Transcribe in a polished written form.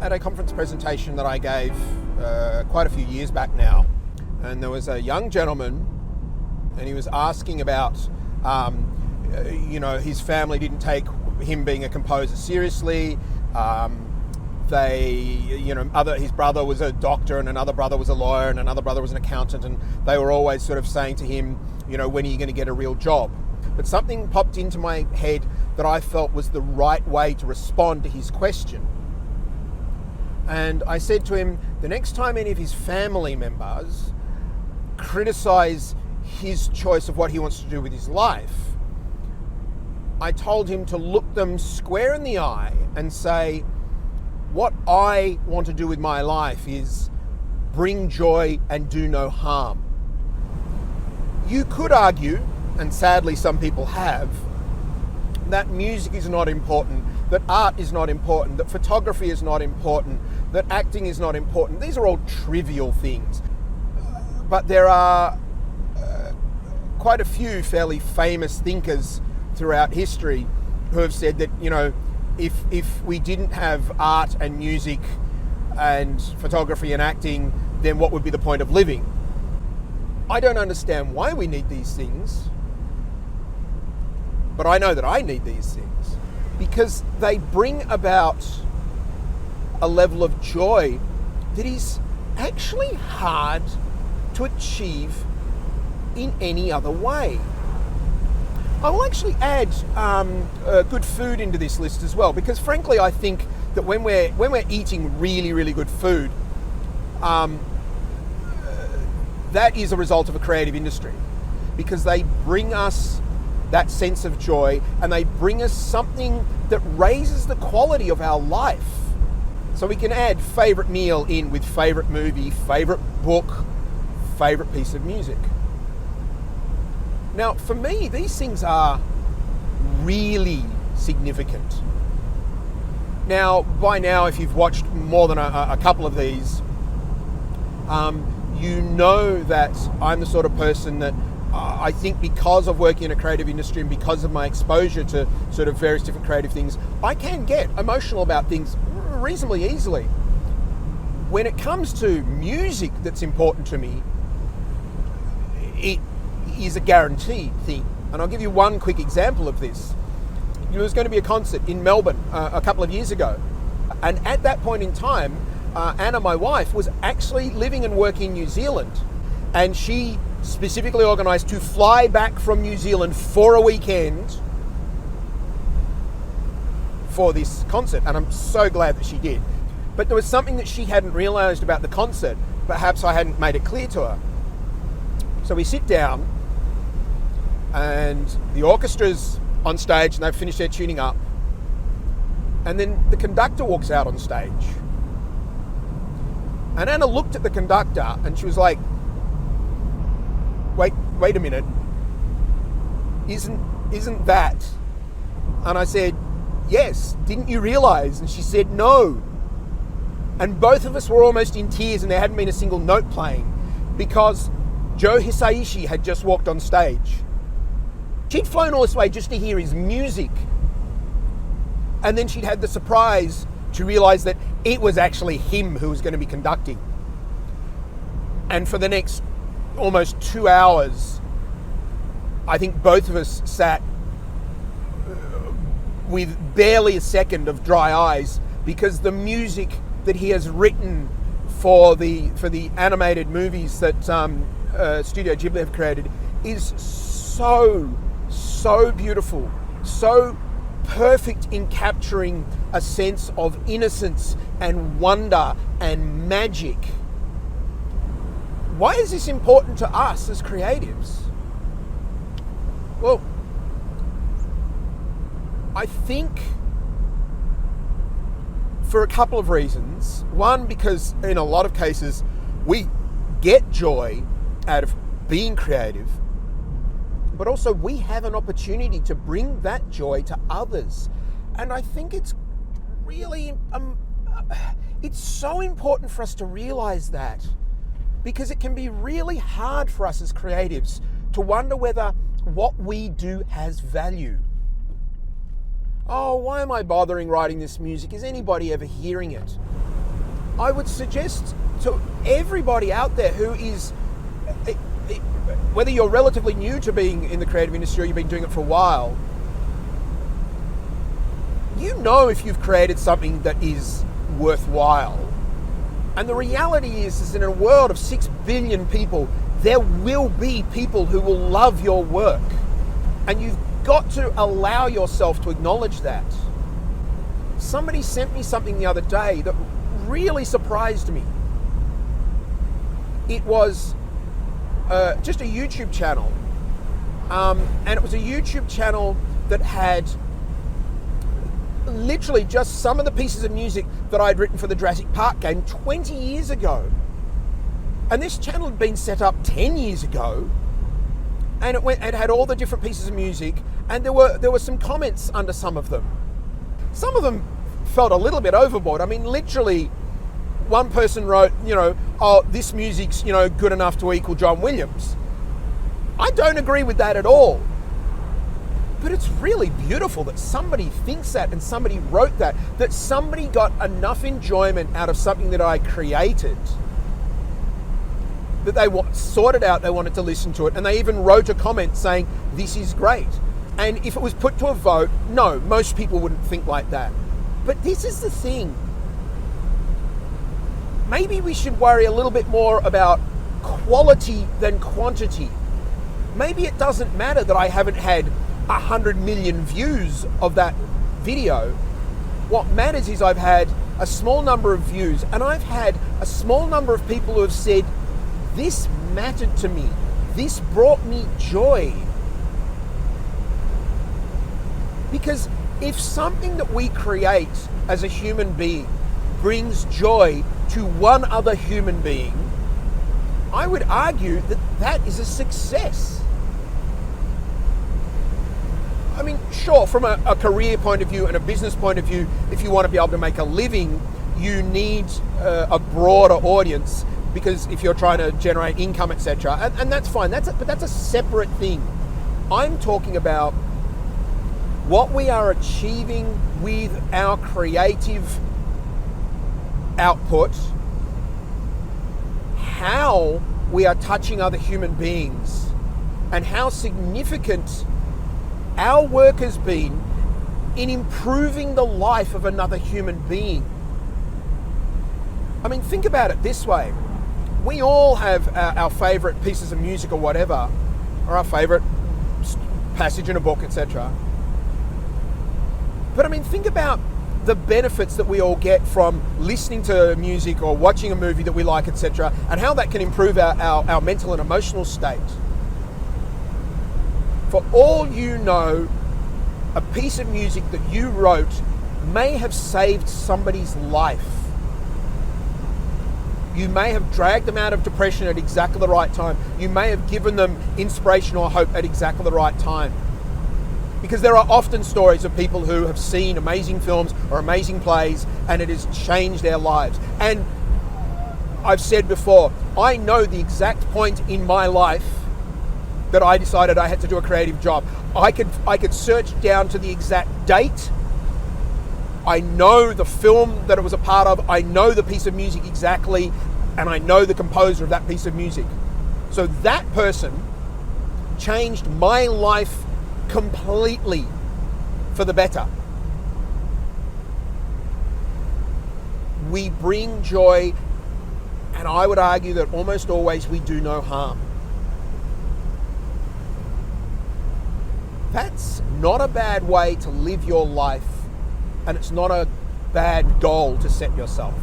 at a conference presentation that I gave quite a few years back now, and there was a young gentleman, and he was asking about, his family didn't take him being a composer seriously. His brother was a doctor, and another brother was a lawyer, and another brother was an accountant, and they were always sort of saying to him, when are you going to get a real job? But something popped into my head that I felt was the right way to respond to his question. And I said to him, the next time any of his family members criticize his choice of what he wants to do with his life, I told him to look them square in the eye and say, what I want to do with my life is bring joy and do no harm. You could argue, and sadly some people have, that music is not important, that art is not important, that photography is not important, that acting is not important. These are all trivial things. But there are quite a few fairly famous thinkers throughout history who have said that, if we didn't have art and music and photography and acting, then what would be the point of living? I don't understand why we need these things, but I know that I need these things because they bring about a level of joy that is actually hard to achieve in any other way. I will actually add good food into this list as well, because frankly I think that when we're eating really, really good food, that is a result of a creative industry, because they bring us that sense of joy and they bring us something that raises the quality of our life. So we can add favourite meal in with favourite movie, favourite book, favourite piece of music. Now, for me, these things are really significant. Now, by now, if you've watched more than a couple of these, you know that I'm the sort of person that I think, because of working in a creative industry and because of my exposure to sort of various different creative things, I can get emotional about things reasonably easily. When it comes to music that's important to me, it is a guaranteed thing. And I'll give you one quick example of this. There was going to be a concert in Melbourne a couple of years ago. And at that point in time, Anna, my wife, was actually living and working in New Zealand. And she specifically organised to fly back from New Zealand for a weekend for this concert. And I'm so glad that she did. But there was something that she hadn't realised about the concert. Perhaps I hadn't made it clear to her. So we sit down and the orchestra's on stage and they've finished their tuning up. And then the conductor walks out on stage. And Anna looked at the conductor and she was like, wait a minute. Isn't that? And I said, yes, didn't you realise? And she said, no. And both of us were almost in tears and there hadn't been a single note playing because Joe Hisaishi had just walked on stage. She'd flown all this way just to hear his music. And then she'd had the surprise to realise that it was actually him who was going to be conducting. And for the next almost 2 hours, I think both of us sat with barely a second of dry eyes because the music that he has written for the animated movies that Studio Ghibli have created is so beautiful, so perfect in capturing a sense of innocence and wonder and magic. Why is this important to us as creatives? Well, I think for a couple of reasons. One, because in a lot of cases we get joy out of being creative, but also we have an opportunity to bring that joy to others. And I think it's really, it's so important for us to realize that, because it can be really hard for us as creatives to wonder whether what we do has value. Oh, why am I bothering writing this music? Is anybody ever hearing it? I would suggest to everybody out there who is, whether you're relatively new to being in the creative industry or you've been doing it for a while, you know if you've created something that is worthwhile. And the reality is in a world of 6 billion people, there will be people who will love your work. And you've got to allow yourself to acknowledge that. Somebody sent me something the other day that really surprised me. It was just a YouTube channel. And it was a YouTube channel that had literally just some of the pieces of music that I'd written for the Jurassic Park game 20 years ago. And this channel had been set up 10 years ago, and it had all the different pieces of music, and there were some comments under some of them. Some of them felt a little bit overboard. I mean, literally, one person wrote, oh, this music's, good enough to equal John Williams. I don't agree with that at all. But it's really beautiful that somebody thinks that and somebody wrote that somebody got enough enjoyment out of something that I created that they sorted out, they wanted to listen to it, and they even wrote a comment saying, this is great. And if it was put to a vote, no, most people wouldn't think like that. But this is the thing. Maybe we should worry a little bit more about quality than quantity. Maybe it doesn't matter that I haven't had 100 million views of that video. What matters is I've had a small number of views, and I've had a small number of people who have said, this mattered to me. This brought me joy. Because if something that we create as a human being brings joy to one other human being, I would argue that that is a success. I mean, sure, from a career point of view and a business point of view, if you want to be able to make a living, you need a broader audience, because if you're trying to generate income, etc., and that's fine. But that's a separate thing. I'm talking about what we are achieving with our creative output, how we are touching other human beings, and how significant our work has been in improving the life of another human being. I mean, think about it this way. We all have our favorite pieces of music or whatever, or our favorite passage in a book, etc. But I mean, think about the benefits that we all get from listening to music or watching a movie that we like, etc., and how that can improve our mental and emotional state. For all you know, a piece of music that you wrote may have saved somebody's life. You may have dragged them out of depression at exactly the right time. You may have given them inspiration or hope at exactly the right time. Because there are often stories of people who have seen amazing films or amazing plays, and it has changed their lives. And I've said before, I know the exact point in my life that I decided I had to do a creative job. I could search down to the exact date. I know the film that it was a part of. I know the piece of music exactly, and I know the composer of that piece of music. So that person changed my life completely for the better. We bring joy, and I would argue that almost always we do no harm. That's not a bad way to live your life, and it's not a bad goal to set yourself.